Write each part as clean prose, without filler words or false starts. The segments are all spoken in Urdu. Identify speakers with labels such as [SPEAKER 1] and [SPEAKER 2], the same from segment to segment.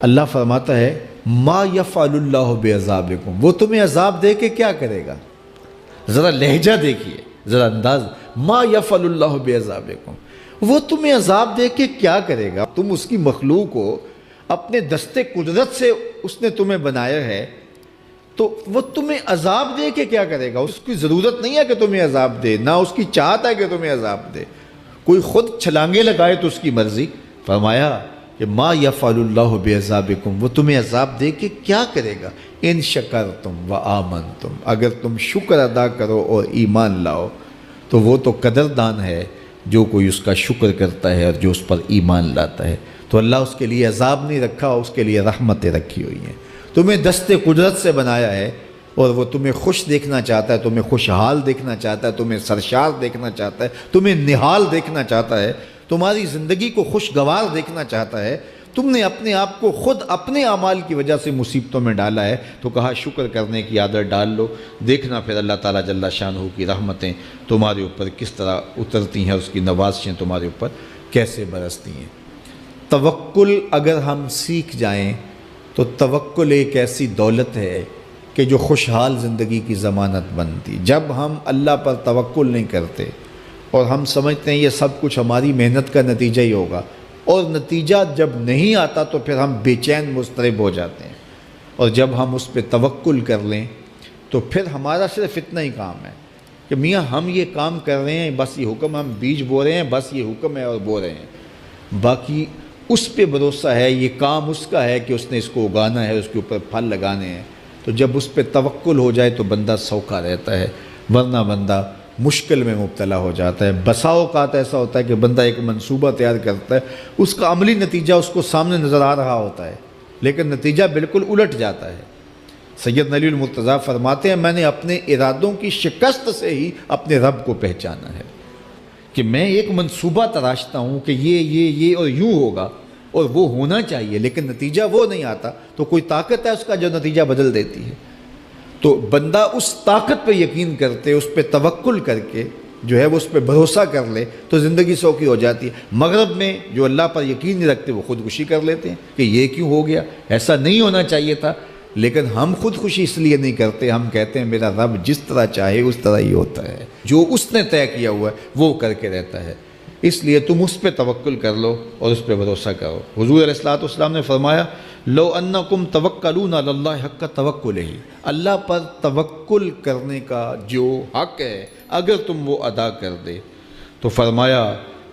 [SPEAKER 1] اللہ فرماتا ہے ما یفعل اللہ بعذابکم، وہ تمہیں عذاب دے کے کیا کرے گا؟ ذرا لہجہ دیکھیے، ذرا انداز، ما یفعل اللہ بعذابکم، وہ تمہیں عذاب دے کے کیا کرے گا؟ تم اس کی مخلوق ہو، اپنے دستے قدرت سے اس نے تمہیں بنایا ہے، تو وہ تمہیں عذاب دے کے کیا کرے گا؟ اس کی ضرورت نہیں ہے کہ تمہیں عذاب دے، نہ اس کی چاہت ہے کہ تمہیں عذاب دے، کوئی خود چھلانگے لگائے تو اس کی مرضی۔ فرمایا کہ ما یفعل اللہ بعذابکم، وہ تمہیں عذاب دے کے کیا کرے گا؟ ان شکرتم و آمنتم، اگر تم شکر ادا کرو اور ایمان لاؤ تو وہ تو قدردان ہے جو کوئی اس کا شکر کرتا ہے اور جو اس پر ایمان لاتا ہے۔ تو اللہ اس کے لیے عذاب نہیں رکھا، اس کے لیے رحمتیں رکھی ہوئی ہیں۔ تمہیں دست قدرت سے بنایا ہے اور وہ تمہیں خوش دیکھنا چاہتا ہے، تمہیں خوشحال دیکھنا چاہتا ہے، تمہیں سرشار دیکھنا چاہتا ہے، تمہیں نہال دیکھنا چاہتا ہے، تمہاری زندگی کو خوشگوار دیکھنا چاہتا ہے۔ تم نے اپنے آپ کو خود اپنے اعمال کی وجہ سے مصیبتوں میں ڈالا ہے، تو کہا شکر کرنے کی عادت ڈال لو، دیکھنا پھر اللہ تعالیٰ جل شانہ کی رحمتیں تمہارے اوپر کس طرح اترتی ہیں، اس کی نوازشیں تمہارے اوپر کیسے برستی ہیں۔ توکل اگر ہم سیکھ جائیں تو توکل ایک ایسی دولت ہے کہ جو خوشحال زندگی کی ضمانت بنتی۔ جب ہم اللہ پر توکل نہیں کرتے اور ہم سمجھتے ہیں یہ سب کچھ ہماری محنت کا نتیجہ ہی ہوگا، اور نتیجہ جب نہیں آتا تو پھر ہم بے چین مضطرب ہو جاتے ہیں، اور جب ہم اس پہ توکل کر لیں تو پھر ہمارا صرف اتنا ہی کام ہے کہ میاں ہم یہ کام کر رہے ہیں، بس یہ حکم، ہم بیج بو رہے ہیں، بس یہ حکم ہے اور بو رہے ہیں، باقی اس پہ بھروسہ ہے، یہ کام اس کا ہے کہ اس نے اس کو اگانا ہے، اس کے اوپر پھل لگانے ہیں۔ تو جب اس پہ توکل ہو جائے تو بندہ سوکھا رہتا ہے، ورنہ بندہ مشکل میں مبتلا ہو جاتا ہے۔ بسا اوقات ایسا ہوتا ہے کہ بندہ ایک منصوبہ تیار کرتا ہے، اس کا عملی نتیجہ اس کو سامنے نظر آ رہا ہوتا ہے، لیکن نتیجہ بالکل الٹ جاتا ہے۔ سید علی المرتضیٰ فرماتے ہیں میں نے اپنے ارادوں کی شکست سے ہی اپنے رب کو پہچانا ہے، کہ میں ایک منصوبہ تراشتا ہوں کہ یہ اور یوں ہوگا اور وہ ہونا چاہیے، لیکن نتیجہ وہ نہیں آتا، تو کوئی طاقت ہے اس کا جو نتیجہ بدل دیتی ہے۔ تو بندہ اس طاقت پہ یقین کرتے، اس پہ توکل کر کے جو ہے وہ اس پہ بھروسہ کر لے تو زندگی سوکھی ہو جاتی ہے۔ مغرب میں جو اللہ پر یقین نہیں رکھتے وہ خودکشی کر لیتے ہیں کہ یہ کیوں ہو گیا، ایسا نہیں ہونا چاہیے تھا، لیکن ہم خودکشی اس لیے نہیں کرتے، ہم کہتے ہیں میرا رب جس طرح چاہے اس طرح ہی ہوتا ہے، جو اس نے طے کیا ہوا ہے وہ کر کے رہتا ہے، اس لیے تم اس پہ توکل کر لو اور اس پہ بھروسہ کرو۔ حضور علیہ الصلوۃ والسلام نے فرمایا لو انکم توکلون علی اللہ حق توکلہ، اللہ پر توکل کرنے کا جو حق ہے اگر تم وہ ادا کر دے تو فرمایا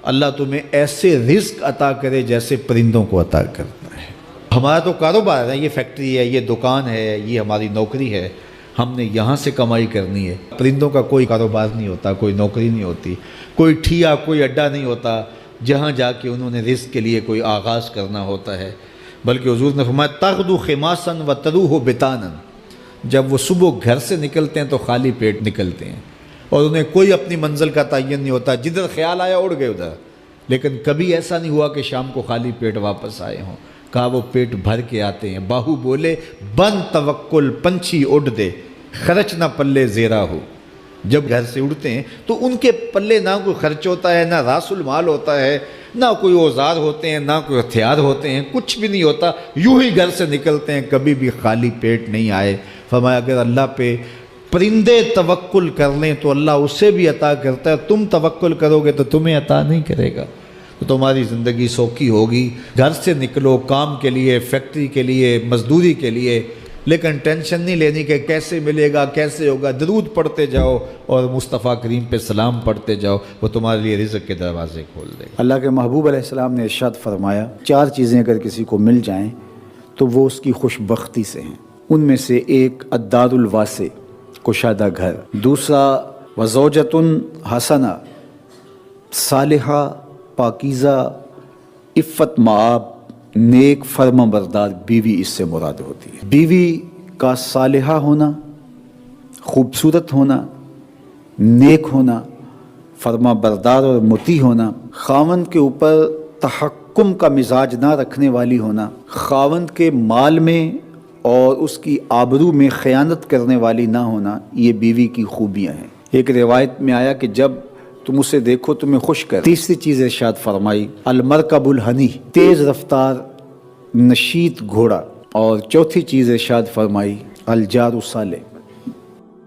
[SPEAKER 1] اللہ تمہیں ایسے رزق عطا کرے جیسے پرندوں کو عطا کرتا ہے۔ ہمارا تو کاروبار ہے، یہ فیکٹری ہے، یہ دکان ہے، یہ ہماری نوکری ہے، ہم نے یہاں سے کمائی کرنی ہے۔ پرندوں کا کوئی کاروبار نہیں ہوتا، کوئی نوکری نہیں ہوتی، کوئی ٹھیا، کوئی اڈا نہیں ہوتا جہاں جا کے انہوں نے رزق کے لیے کوئی آغاز کرنا ہوتا ہے، بلکہ حضور نے فرمایا تغدو خماسا و تروح بطانا، جب وہ صبح گھر سے نکلتے ہیں تو خالی پیٹ نکلتے ہیں اور انہیں کوئی اپنی منزل کا تعین نہیں ہوتا، جدھر خیال آیا اڑ گئے ادھر، لیکن کبھی ایسا نہیں ہوا کہ شام کو خالی پیٹ واپس آئے ہوں، کہا وہ پیٹ بھر کے آتے ہیں۔ باہو بولے بن توکل پنچھی اڑ دے، خرچ نہ پلے زیرا ہو، جب گھر سے اڑتے ہیں تو ان کے پلے نہ کوئی خرچ ہوتا ہے، نہ راس المال ہوتا ہے، نہ کوئی اوزار ہوتے ہیں، نہ کوئی ہتھیار ہوتے ہیں، کچھ بھی نہیں ہوتا، یوں ہی گھر سے نکلتے ہیں، کبھی بھی خالی پیٹ نہیں آئے۔ فرمایا اگر اللہ پہ پرندے توکل کر لیں تو اللہ اسے بھی عطا کرتا ہے، تم توکل کرو گے تو تمہیں عطا نہیں کرے گا، تو تمہاری زندگی سوکھی ہوگی۔ گھر سے نکلو کام کے لیے، فیکٹری کے لیے، مزدوری کے لیے، لیکن ٹینشن نہیں لینی کہ کیسے ملے گا، کیسے ہوگا، درود پڑھتے جاؤ اور مصطفیٰ کریم پہ سلام پڑھتے جاؤ، وہ تمہارے لیے رزق کے دروازے کھول دے گا۔
[SPEAKER 2] اللہ کے محبوب علیہ السلام نے ارشاد فرمایا 4 چیزیں اگر کسی کو مل جائیں تو وہ اس کی خوش بختی سے ہیں، ان میں سے ایک الدار الواسع، کشادہ گھر، دوسرا وزوجۃ حسنہ، صالحہ پاکیزہ عفت مآب نیک فرما بردار بیوی، اس سے مراد ہوتی ہے۔ بیوی کا صالحہ ہونا، خوبصورت ہونا، نیک ہونا، فرما بردار اور مطیع ہونا، خاوند کے اوپر تحکم کا مزاج نہ رکھنے والی ہونا، خاوند کے مال میں اور اس کی آبرو میں خیانت کرنے والی نہ ہونا، یہ بیوی کی خوبیاں ہیں۔ ایک روایت میں آیا کہ جب تم اسے دیکھو تمہیں خوش کر۔ تیسری چیز ارشاد فرمائی المرکب الحنی، تیز رفتار نشیط گھوڑا، اور چوتھی چیز ارشاد فرمائی الجار صالح،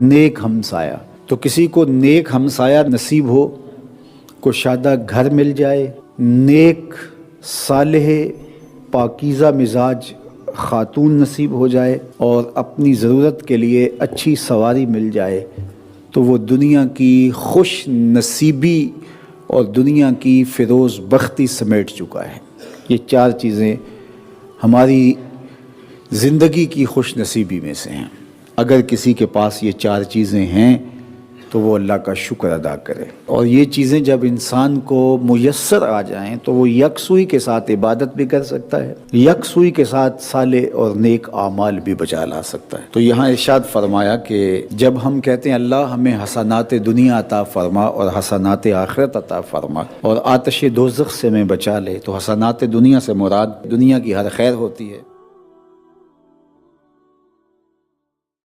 [SPEAKER 2] نیک ہمسایہ۔ تو کسی کو نیک ہمسایہ نصیب ہو، کشادہ گھر مل جائے، نیک صالح پاکیزہ مزاج خاتون نصیب ہو جائے، اور اپنی ضرورت کے لیے اچھی سواری مل جائے، تو وہ دنیا کی خوش نصیبی اور دنیا کی فیروز بختی سمیٹ چکا ہے۔ یہ چار چیزیں ہماری زندگی کی خوش نصیبی میں سے ہیں۔ اگر کسی کے پاس یہ چار چیزیں ہیں تو وہ اللہ کا شکر ادا کرے، اور یہ چیزیں جب انسان کو میسر آ جائیں تو وہ یکسوئی کے ساتھ عبادت بھی کر سکتا ہے، یکسوئی کے ساتھ صالح اور نیک اعمال بھی بچا لا سکتا ہے۔ تو یہاں ارشاد فرمایا کہ جب ہم کہتے ہیں اللہ ہمیں حسنات دنیا عطا فرما اور حسنات آخرت عطا فرما اور آتش دوزخ سے میں بچا لے، تو حسنات دنیا سے مراد دنیا کی ہر خیر ہوتی ہے۔